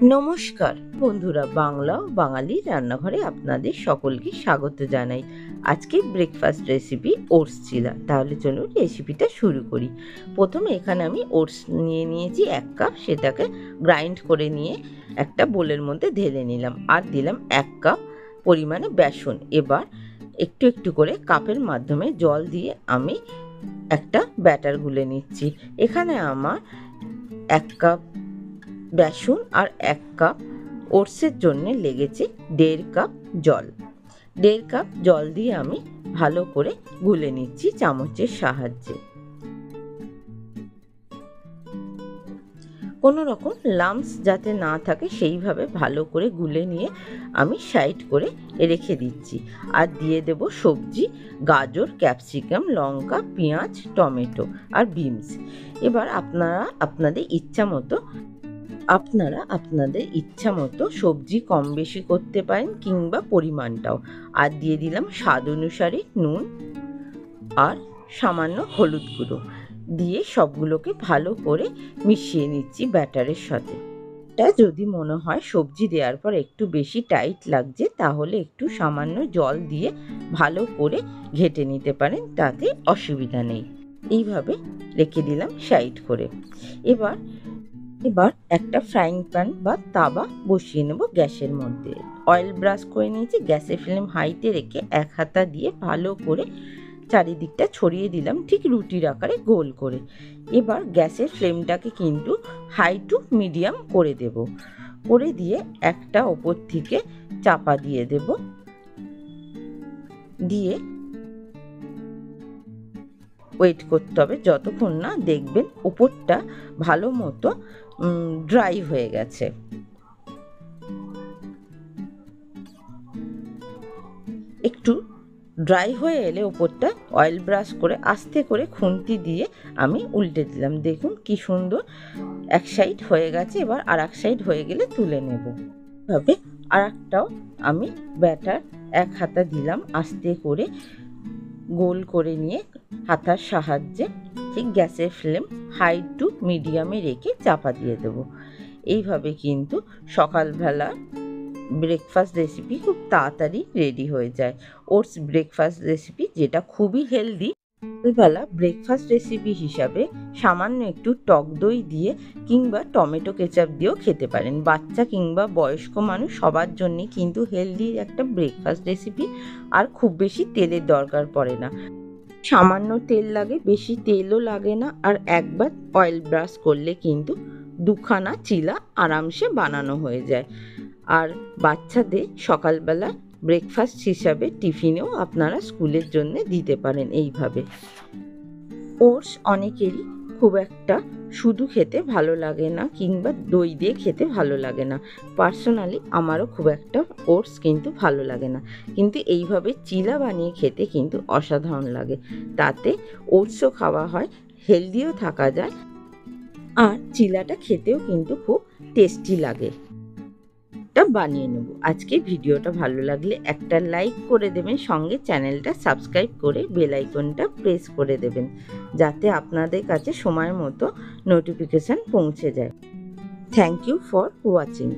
নমস্কার বন্ধুরা, বাংলা ও বাঙালি রান্নাঘরে আপনাদের সকলকে স্বাগত জানাই। আজকে ব্রেকফাস্ট রেসিপি ওটস চিলা। তাহলে চলুন রেসিপিটা শুরু করি। প্রথমে এখানে আমি ওটস নিয়ে নিয়েছি 1 কাপ, সেটাকে গ্রাইন্ড করে নিয়ে একটা বোলের মধ্যে ঢেলে নিলাম। আর দিলাম 1 কাপ পরিমাণে বেসন। এবার একটু একটু করে কাপের মাধ্যমে জল দিয়ে আমি একটা ব্যাটার গুলে নিচ্ছি। এখানে আমার 1 কাপ বেসন আর 1 কাপ ওটসের জন্য লেগেছে 1.5 কাপ জল। 1.5 কাপ জল দিয়ে আমি ভালো করে গুলে নিচ্ছি চামচের সাহায্যে। কোনো রকম লাম্পস যাতে না থাকে সেইভাবে ভালো করে গুলে নিয়ে আমি সাইড করে রেখে দিচ্ছি। আর দিয়ে দেব সবজি, গাজর, ক্যাপসিকাম, লঙ্কা, পেঁয়াজ, টমেটো আর বিনস। এবার আপনারা আপনাদের ইচ্ছা মতো সবজি কম বেশি করতে পারেন কিংবা পরিমাণটাও। আর দিয়ে দিলাম স্বাদ অনুসারে নুন আর সামান্য হলুদ গুঁড়ো দিয়ে সবগুলোকে ভালো করে মিশিয়ে নিচ্ছি ব্যাটারের সাথে। এটা যদি মনে হয় সবজি দেওয়ার পর একটু বেশি টাইট লাগছে, তাহলে একটু সামান্য জল দিয়ে ভালো করে ঘেঁটে নিতে পারেন, তাতে অসুবিধা নেই। এইভাবে রেখে দিলাম সাইড করে। এবার একটা ফ্রাইং প্যান বা তাওয়া বসিয়ে নেব গ্যাসের মধ্যে। অয়েল ব্রাশ করে নিয়েছি। গ্যাসের ফ্লেম হাইতে রেখে 1 হাতা দিয়ে ভালো করে চারিদিকটা ছড়িয়ে দিলাম, ঠিক রুটির আকারে গোল করে। এবার গ্যাসের ফ্লেমটাকে কিন্তু হাই টু মিডিয়াম করে দেব। করে দিয়ে একটা ওপর থেকে চাপা দিয়ে দেব। দিয়ে ওয়েট করতে হবে যতক্ষণ না দেখবেন ওপরটা ভালো মতো ড্রাই হয়ে গেছে। একটু ড্রাই হয়ে এলে ওপরটা অয়েল ব্রাশ করে আস্তে করে খুন্তি দিয়ে আমি উল্টে দিলাম। দেখুন কি সুন্দর এক সাইড হয়ে গেছে। এবার আর এক সাইড হয়ে গেলে তুলে নেব। এভাবে আর একটাও আমি ব্যাটার 1 হাতা দিলাম, আস্তে করে গোল করে নিয়ে হাতার সাহায্যে ঠিক গ্যাসের ফ্লেম হাই টু মিডিয়ামে রেখে চাপা দিয়ে দেব। এইভাবে কিন্তু সকালবেলা ব্রেকফাস্ট রেসিপি খুব তাড়াতাড়ি রেডি হয়ে যায়। ওটস ব্রেকফাস্ট রেসিপি, যেটা খুবই হেলদি। সকালবেলা ব্রেকফাস্ট রেসিপি হিসাবে সামান্য একটু টক দই দিয়ে কিংবা টমেটো কেচাপ দিয়েও খেতে পারেন। বাচ্চা কিংবা বয়স্ক মানুষ সবার জন্যে কিন্তু হেলদি একটা ব্রেকফাস্ট রেসিপি। আর খুব বেশি তেলের দরকার পড়ে না, সামান্য তেল লাগে, বেশি তেলও লাগে না। আর একবার অয়েল ব্রাশ করলে কিন্তু 2 খানা চিলা আরামসে বানানো হয়ে যায়। আর বাচ্চাদের সকালবেলা ব্রেকফাস্ট হিসাবে টিফিনেও আপনারা স্কুলের জন্য দিতে পারেন। এইভাবে ওটস অনেকেরই খুব একটা শুধু খেতে ভালো লাগে না কিংবা দই দিয়ে খেতে ভালো লাগে না। পার্সোনালি আমারও খুব একটা ওটস কিন্তু ভালো লাগে না, কিন্তু এইভাবে চিলা বানিয়ে খেতে কিন্তু অসাধারণ লাগে। তাতে ওটসও খাওয়া হয়, হেলদিও থাকা যায়, আর চিলাটা খেতেও কিন্তু খুব টেস্টি লাগে। বানিয়ে নেব। আজকে ভিডিওটা ভালো লাগলে একটা লাইক করে দেবেন, সঙ্গে চ্যানেলটা সাবস্ক্রাইব করে বেল আইকনটা প্রেস করে দেবেন, যাতে আপনাদের কাছে সময় মতো নোটিফিকেশন পৌঁছে যায়। Thank you for watching.